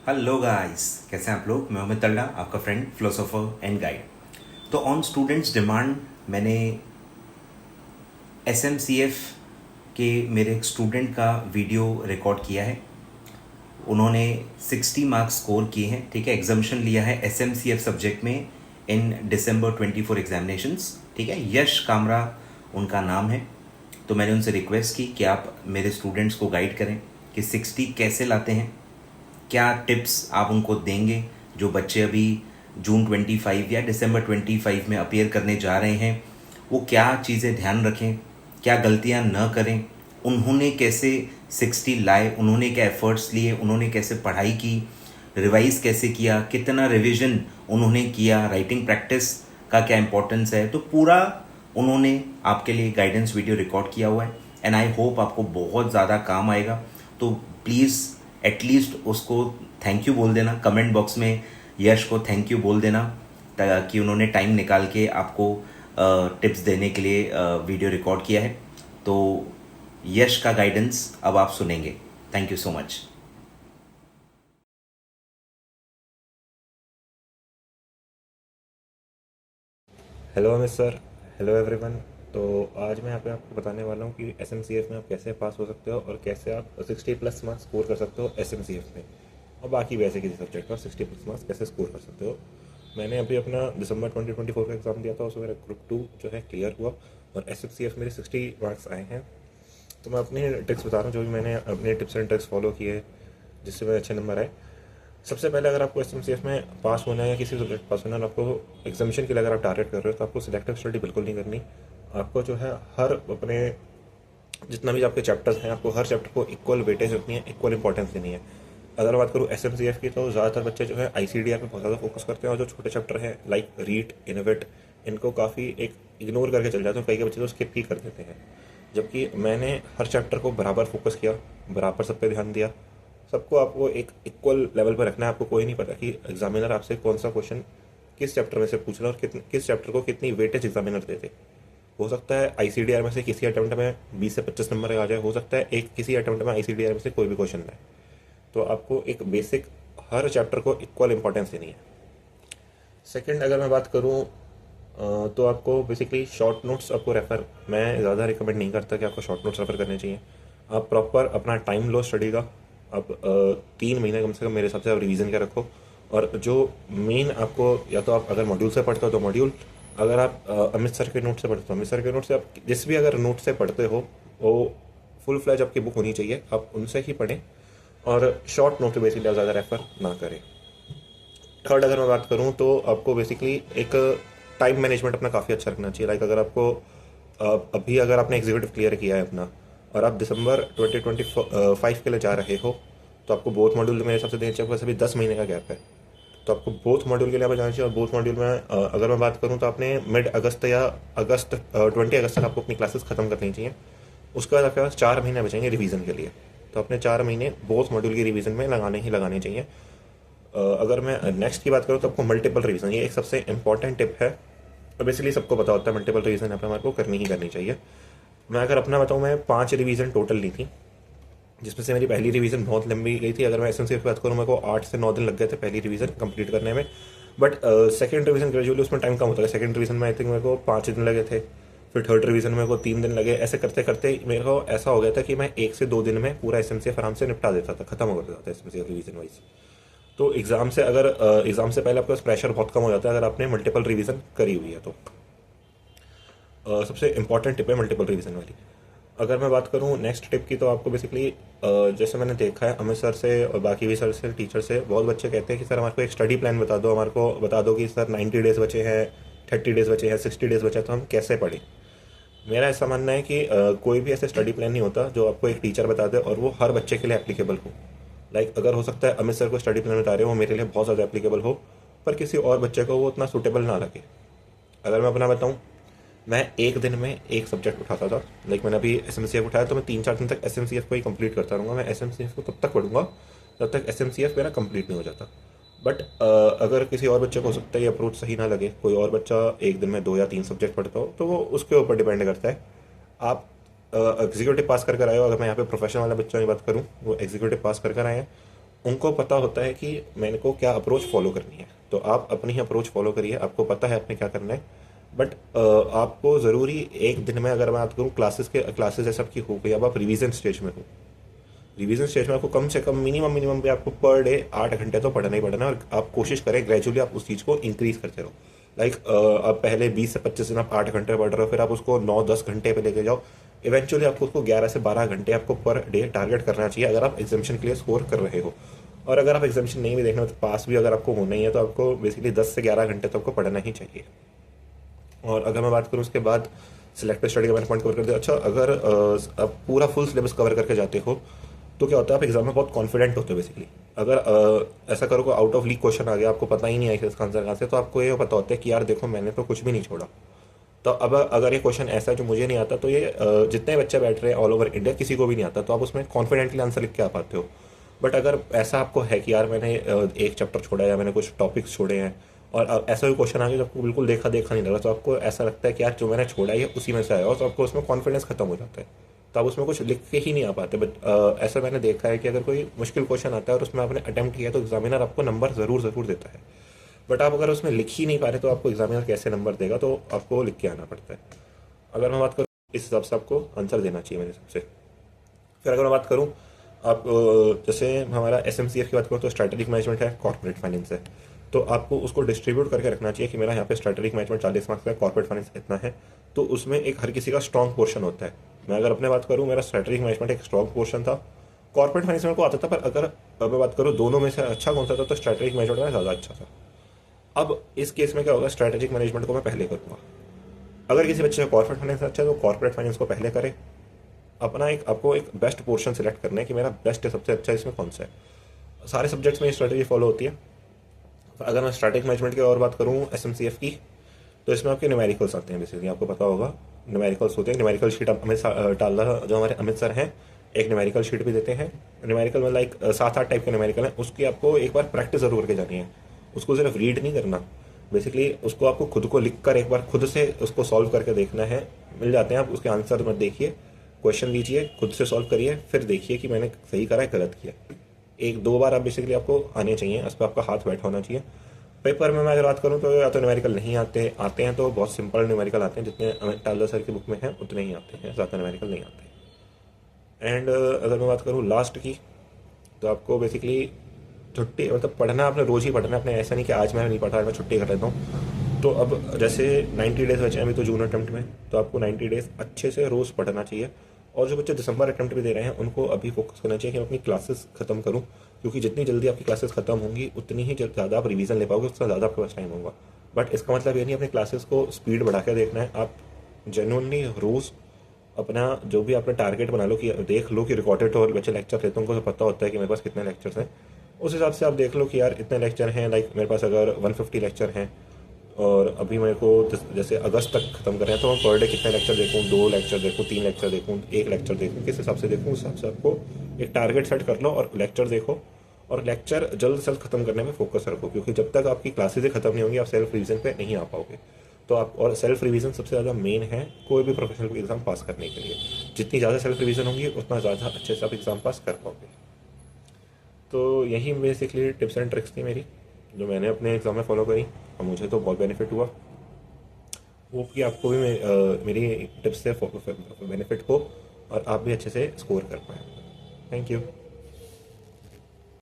Hello guys, कैसे हैं आप लोग। मैं अमित तल्ला, आपका फ्रेंड, फिलोसोफर एंड गाइड। तो ऑन स्टूडेंट्स डिमांड मैंने एसएमसीएफ के मेरे एक स्टूडेंट का वीडियो रिकॉर्ड किया है। उन्होंने 60 मार्क्स स्कोर किए हैं, ठीक है। एग्जामिशन लिया है एसएमसीएफ सब्जेक्ट में इन दिसंबर 24 एग्जामिनेशंस, ठीक है। यश कामरा उनका नाम है। तो मैंने उनसे रिक्वेस्ट की कि आप मेरे स्टूडेंट्स को गाइड करें कि 60 कैसे लाते हैं, क्या टिप्स आप उनको देंगे जो बच्चे अभी जून 25 या दिसंबर 25 में अपीयर करने जा रहे हैं। वो क्या चीज़ें ध्यान रखें, क्या गलतियां न करें, उन्होंने कैसे 60 लाए, उन्होंने क्या एफर्ट्स लिए, उन्होंने कैसे पढ़ाई की, रिवाइज कैसे किया, कितना रिवीजन उन्होंने किया, राइटिंग प्रैक्टिस का क्या इंपॉर्टेंस है। तो पूरा उन्होंने आपके लिए गाइडेंस वीडियो रिकॉर्ड किया हुआ है एंड आई होप आपको बहुत ज़्यादा काम आएगा। तो प्लीज़ एटलीस्ट उसको थैंक यू बोल देना, कमेंट बॉक्स में यश को थैंक यू बोल देना ताकि उन्होंने टाइम निकाल के आपको टिप्स देने के लिए वीडियो रिकॉर्ड किया है। तो यश का गाइडेंस अब आप सुनेंगे। Thank you so much. Hello Amit sir. Hello everyone. तो आज मैं यहाँ पे आपको बताने वाला हूँ कि एसएमसीएफ में आप कैसे पास हो सकते हो और कैसे आप 60+ मार्क्स स्कोर कर सकते हो एसएमसीएफ में, और बाकी वैसे किसी सब्जेक्ट में 60+ मार्क्स कैसे स्कोर कर सकते हो। मैंने अभी अपना दिसंबर 2024 का एग्ज़ाम दिया था, उसमें मेरा ग्रुप 2 जो है क्लियर हुआ और एसएमसीएफ मेरे 60 मार्क्स आए हैं। तो मैं अपनी ट्रिक्स बता रहा हूँ, जो भी मैंने अपने टिप्स एंड ट्रिक्स फॉलो किए जिससे मेरे अच्छे नंबर आए। सबसे पहले अगर आपको एसएमसीएफ में पास होना है या किसी सब्जेक्ट पास होना है और आपको एग्जामिशन के लिए अगर आप टारगेट कर रहे हो तो आपको सिलेक्टिव स्टडी बिल्कुल नहीं करनी। आपको जो है हर अपने जितना भी आपके चैप्टर्स हैं, आपको हर चैप्टर को इक्वल वेटेज रखनी है, इक्वल इंपॉर्टेंस देनी है। अगर बात करूँ एसएमसीएफ की तो ज़्यादातर बच्चे जो है आईसीडीआर पे बहुत ज़्यादा फोकस करते हैं और जो छोटे चैप्टर हैं लाइक रीट, इनोवेट, इनको काफ़ी एक इग्नोर करके चल जाते हैं। कई बच्चे तो स्किप ही कर देते हैं, जबकि मैंने हर चैप्टर को बराबर फोकस किया, बराबर सब पे ध्यान दिया। सबको आपको एक इक्वल लेवल पर रखना है। आपको कोई नहीं पता कि एग्जामिनर आपसे कौन सा क्वेश्चन किस चैप्टर में से पूछ रहा है और किस चैप्टर को कितनी वेटेज एग्जामिनर देते। हो सकता है आईसीडीआर में से किसी अटेम्प्ट में 20 से 25 नंबर आ जाए, हो सकता है एक किसी अटेम्प्ट में आईसीडीआर में से कोई भी क्वेश्चन आए। तो आपको एक बेसिक हर चैप्टर को इक्वल इंपॉर्टेंस देनी है। सेकंड अगर मैं बात करूँ तो आपको बेसिकली शॉर्ट नोट्स आपको रेफ़र, मैं ज़्यादा रिकमेंड नहीं करता कि आपको शॉर्ट नोट्स रेफ़र करने चाहिए। आप प्रॉपर अपना टाइम लो स्टडी का। आप 3 महीने कम से कम मेरे हिसाब से आप रिवीजन के रखो। और जो मेन आपको, या तो आप अगर मॉड्यूल से पढ़ते हो तो मॉड्यूल, अगर आप अमित सर के नोट से पढ़ते हो अमित सर के नोट से, आप जिस भी अगर नोट से पढ़ते हो वो फुल फ्लैज आपकी बुक होनी चाहिए, आप उनसे ही पढ़ें। और शॉर्ट नोट बेसिकली आप ज़्यादा रेफ़र ना करें। थर्ड अगर मैं बात करूँ तो आपको बेसिकली एक टाइम मैनेजमेंट अपना काफ़ी अच्छा रखना चाहिए। लाइक अगर आपको अभी अगर आपने एग्जीक्यूटिव क्लियर किया है अपना और आप दिसंबर 2025 के लिए जा रहे हो, तो आपको बोथ मॉड्यूल मेरे हिसाब से देना चाहिए। बस अभी 10 महीने का गैप है, तो आपको बोथ मॉड्यूल के लिए आप जाना चाहिए। और बोथ मॉड्यूल में अगर मैं बात करूँ तो आपने मिड अगस्त या अगस्त 20 अगस्त तक आपको अपनी क्लासेस ख़त्म करनी चाहिए। उसके बाद आपके पास 4 महीने बचेंगे रिवीजन के लिए, तो अपने 4 महीने बोथ मॉड्यूल की रिवीजन में लगाने ही लगाने चाहिए। अगर मैं नेक्स्ट की बात करूँ तो आपको मल्टीपल रिवीजन, ये एक सबसे इंपॉर्टेंट टिप है। तो बेसिकली सबको पता होता है मल्टीपल रिवीजन यहाँ पे हमारे को करनी ही करनी चाहिए। मैं अगर अपना बताऊँ, मैं 5 रिवीजन टोटल ली थी, जिसमें से मेरी पहली रिवीजन बहुत लंबी गई थी। अगर मैं एसएमसी की बात करूँ, मेरे को 8 से 9 दिन लग गए थे पहली रिवीजन कंप्लीट करने में। बट सेकंड रिवीजन ग्रेजुअली उसमें टाइम कम होता है। सेकंड रिवीजन में आई थिंक मेरे को 5 दिन लगे थे, फिर थर्ड रिवीजन में मेरे को 3 दिन लगे। ऐसे करते करते मेरे को ऐसा हो गया था कि मैं 1 से 2 दिन में पूरा एसएमसी आराम से निपटा देता था, खत्म हो जाता था एसएमसी रिवीजन वाइज। तो एग्ज़ाम से पहले आपके पास प्रेशर बहुत कम हो जाता है अगर आपने मल्टीपल रिवीजन करी हुई है तो। सबसे इंपॉर्टेंट टिप है मल्टीपल रिवीजन वाली। अगर मैं बात करूँ नेक्स्ट टिप की, तो आपको बेसिकली जैसे मैंने देखा है अमित सर से और बाकी भी सर से, टीचर से, बहुत बच्चे कहते हैं कि सर हमारे को एक स्टडी प्लान बता दो, हमारे को बता दो कि सर 90 डेज़ बचे हैं, 30 डेज़ बचे हैं, 60 डेज़ बचे हैं, तो हम कैसे पढ़ें। मेरा ऐसा मानना है कि कोई भी ऐसे स्टडी प्लान नहीं होता जो आपको एक टीचर बता दे और वो हर बच्चे के लिए एप्लीकेबल हो। लाइक अगर हो सकता है अमित सर को स्टडी प्लान बता रहे हो वो मेरे लिए बहुत ज़्यादा एप्लीकेबल हो, पर किसी और बच्चे को वो उतना सूटेबल ना लगे। अगर मैं अपना बताऊँ, मैं एक दिन में एक सब्जेक्ट उठाता था। लाइक मैंने अभी एसएमसीएफ उठाया तो मैं 3-4 दिन तक एसएमसीएफ को ही कंप्लीट करता रहूँगा। मैं एसएमसीएफ को तब तक पढ़ूंगा जब तक एसएमसीएफ मेरा कंप्लीट नहीं हो जाता। बट अगर किसी और बच्चे को हो सकता है ये अप्रोच सही ना लगे, कोई और बच्चा एक दिन में 2 या 3 सब्जेक्ट पढ़ता हो, तो वो उसके ऊपर डिपेंड करता है। आप एग्जीक्यूटिव पास कर कर आए हो, अगर मैं यहाँ पे प्रोफेशनल वाले बच्चों की बात करूँ, वो एग्जीक्यूटिव पास कर कर आए हैं उनको पता होता है कि मैंने को क्या अप्रोच फॉलो करनी है, तो आप अपनी ही अप्रोच फॉलो करिए, आपको पता है आपने क्या करना है। बट आपको ज़रूरी एक दिन में, अगर मैं बात करूँ क्लासेस जैसे आपकी हो गई, अब आप रिवीजन स्टेज में हो, रिवीजन स्टेज में आपको कम से कम मिनिमम पे आपको पर डे 8 घंटे तो पढ़ना ही पढ़ना है। और आप कोशिश करें ग्रेजुअली आप उस चीज़ को इंक्रीज करते रहो। लाइक आप पहले 20 से 25 दिन आप 8 घंटे पढ़ रहे हो, फिर आप उसको 9-10 घंटे पे लेके जाओ। इवेंचुअली आपको उसको 11 से 12 घंटे आपको पर डे टारगेट करना चाहिए, अगर आप एग्जामिशन के लिए स्कोर कर रहे हो। और अगर आप एग्जामिशन नहीं भी देखना तो पास भी अगर आपको होना ही है, तो आपको बेसिकली 10 से 11 घंटे तो आपको पढ़ना ही चाहिए। और अगर मैं बात करूँ उसके बाद सिलेक्टिव स्टडी का मैंने पॉइंट कवर कर दिया। अच्छा, अगर आप पूरा फुल सिलेबस कवर करके जाते हो तो क्या होता है, आप एग्जाम में बहुत कॉन्फिडेंट होते हो बेसिकली। अगर ऐसा करो कि आउट ऑफ लीक क्वेश्चन आ गया, आपको पता ही नहीं है इसका आंसर कहाँ से, तो आपको ये पता होता है कि यार देखो मैंने तो कुछ भी नहीं छोड़ा। तो अब अगर ये क्वेश्चन ऐसा है जो मुझे नहीं आता, तो ये जितने बच्चे बैठ रहे हैं ऑल ओवर इंडिया किसी को भी नहीं आता, तो आप उसमें कॉन्फिडेंटली आंसर लिख के आ पाते हो। बट अगर ऐसा आपको है कि यार मैंने एक चैप्टर छोड़ा है या मैंने कुछ टॉपिक्स छोड़े हैं, और ऐसा भी क्वेश्चन आ गया जो आपको बिल्कुल देखा देखा नहीं लगा, तो आपको ऐसा लगता है कि यार जो मैंने छोड़ा है उसी में से आया, और तो आपको उसमें कॉन्फिडेंस खत्म हो जाता है, तो आप उसमें कुछ लिख के ही नहीं आ पाते। बट ऐसा मैंने देखा है कि अगर कोई मुश्किल क्वेश्चन आता है और उसमें आपने अटेम्प्ट किया, तो एग्जामिनर आपको नंबर ज़रूर ज़रूर देता है। बट आप अगर उसमें लिख ही नहीं पा रहे, तो आपको एग्जामिनर कैसे नंबर देगा, तो आपको लिख के आना पड़ता है। अगर मैं बात करूँ इस हिसाब से आपको आंसर देना चाहिए मेरे हिसाब से। फिर अगर मैं बात करूँ, आप जैसे हमारा SMCF की बात करूँ तो स्ट्रैटेजिक मैनेजमेंट है, कॉर्पोरेट फाइनेंस है, तो आपको उसको डिस्ट्रीब्यूट करके रखना चाहिए कि मेरा यहाँ पे स्ट्रैटेजिक मैनेजमेंट 40 मार्क्स का है, कॉर्पोरेट फाइनेंस इतना है। तो उसमें एक हर किसी का स्ट्रॉन्ग पोर्शन होता है। मैं अगर अपने बात करूँ, मेरा स्ट्रैटेजिक मैनेजमेंट एक स्ट्रॉन्ग पोर्शन था, कॉर्पोरेट फाइनेंस मेरे को आता था, पर अगर अब मैं बात करूँ दोनों में से अच्छा कौन सा था, तो स्ट्रैटेजिक मैनेजमेंट में ज़्यादा अच्छा था। अब इस केस में क्या होगा, स्ट्रैटेजिक मैनेजमेंट को मैं पहले करूँगा। अगर किसी बच्चे का कॉर्पोरेट फाइनेंस अच्छा है तो कॉर्पोरेट फाइनेंस को पहले करे। अपना एक आपको एक बेस्ट पोर्शन सेलेक्ट करना है कि मेरा बेस्ट है, सबसे अच्छा इसमें कौन सा है। सारे सब्जेक्ट्स में ये स्ट्रैटेजी फॉलो होती है। अगर मैं स्ट्रैटेजिक मैनेजमेंट की और बात करूँ SMCF की, तो इसमें आपके न्यूमेरिकल्स आते हैं। बेसिकली आपको पता होगा न्यूमेरिकल्स होते हैं। न्यूमेरिकल शीट अमित टाल्ला जो हमारे अमित सर हैं, एक न्यूमेरिकल शीट भी देते हैं। न्यूमेरिकल में लाइक 7-8 टाइप के न्यूमेरिकल हैं, उसकी आपको एक बार प्रैक्टिस जरूर करके जानी है। उसको सिर्फ रीड नहीं करना, बेसिकली उसको आपको खुद को लिख कर एक बार खुद से उसको सॉल्व करके देखना है। मिल जाते हैं, आप उसके आंसर मत देखिए, क्वेश्चन लीजिए, खुद से सॉल्व करिए, फिर देखिए कि मैंने सही करा है गलत किया। 1-2 बार आप बेसिकली आपको आने चाहिए, उस पर आपका हाथ बैठा होना चाहिए। पेपर में मैं अगर बात करूँ तो या तो न्यूमेरिकल नहीं आते, आते हैं तो बहुत सिंपल न्यूमेरिकल आते हैं, जितने अमित टाल्ला सर की बुक में हैं उतने ही आते हैं, ज़्यादा न्यूमेरिकल नहीं आते। एंड अगर मैं बात करूँ लास्ट की, तो आपको बेसिकली छुट्टी मतलब पढ़ना आपने रोज़ ही पढ़ना है। आपने ऐसा नहीं कि आज मैं नहीं पढ़ा, आज मैं छुट्टी कर लेता हूँ। तो अब जैसे 90 डेज बचे हैं अभी तो जून अटेम्प्ट में, तो आपको 90 डेज अच्छे से रोज़ पढ़ना चाहिए। और जो बच्चे दिसंबर अटेम्प्ट भी दे रहे हैं उनको अभी फोकस करना चाहिए कि मैं अपनी क्लासेस खत्म करूँ, क्योंकि जितनी जल्दी आपकी क्लासेस खत्म होंगी उतनी ही ज़्यादा आप रिवीजन ले पाओगे, उतना ज़्यादा आपके पास टाइम होगा। बट इसका मतलब ये नहीं अपनी क्लासेस को स्पीड बढ़ा के देखना है। आप जेन्युइनली रोज़ अपना जो भी आपने टारगेट बना लो, कि देख लो कि रिकॉर्डेड और बच्चे लेक्चर लेते हैं, उनको तो पता होता है कि मेरे पास कितने लेक्चर्स हैं। उस हिसाब से आप देख लो कि यार इतने लेक्चर हैं, लाइक मेरे पास अगर 150 लेक्चर हैं और अभी मेरे को जैसे अगस्त तक खत्म कर रहे हैं, तो मैं पर डे कितने लेक्चर देखूँ, 2 लेक्चर देखूँ, 3 लेक्चर देखूँ, 1 लेक्चर देखूँ, किस हिसाब से देखूँ, उस हिसाब से आपको एक टारगेट सेट कर लो और लेक्चर देखो। और लेक्चर जल्द से जल्द खत्म करने में फोकस रखो, क्योंकि जब तक आपकी क्लासेज खत्म नहीं होंगी आप सेल्फ रिवीजन पे नहीं आ पाओगे। तो आप, और सेल्फ रिवीजन सबसे ज़्यादा मेन है कोई भी प्रोफेशनल एग्जाम पास करने के लिए। जितनी ज़्यादा सेल्फ रिवीजन होंगी उतना ज़्यादा अच्छे से आप एग्ज़ाम पास कर पाओगे। तो यही बेसिकली टिप्स एंड ट्रिक्स थी मेरी, जो मैंने अपने एग्ज़ाम में फॉलो करी और मुझे तो बहुत बेनिफिट हुआ। होप कि आपको भी मेरी टिप्स से बेनिफिट हो और आप भी अच्छे से स्कोर कर पाएँ। Thank you.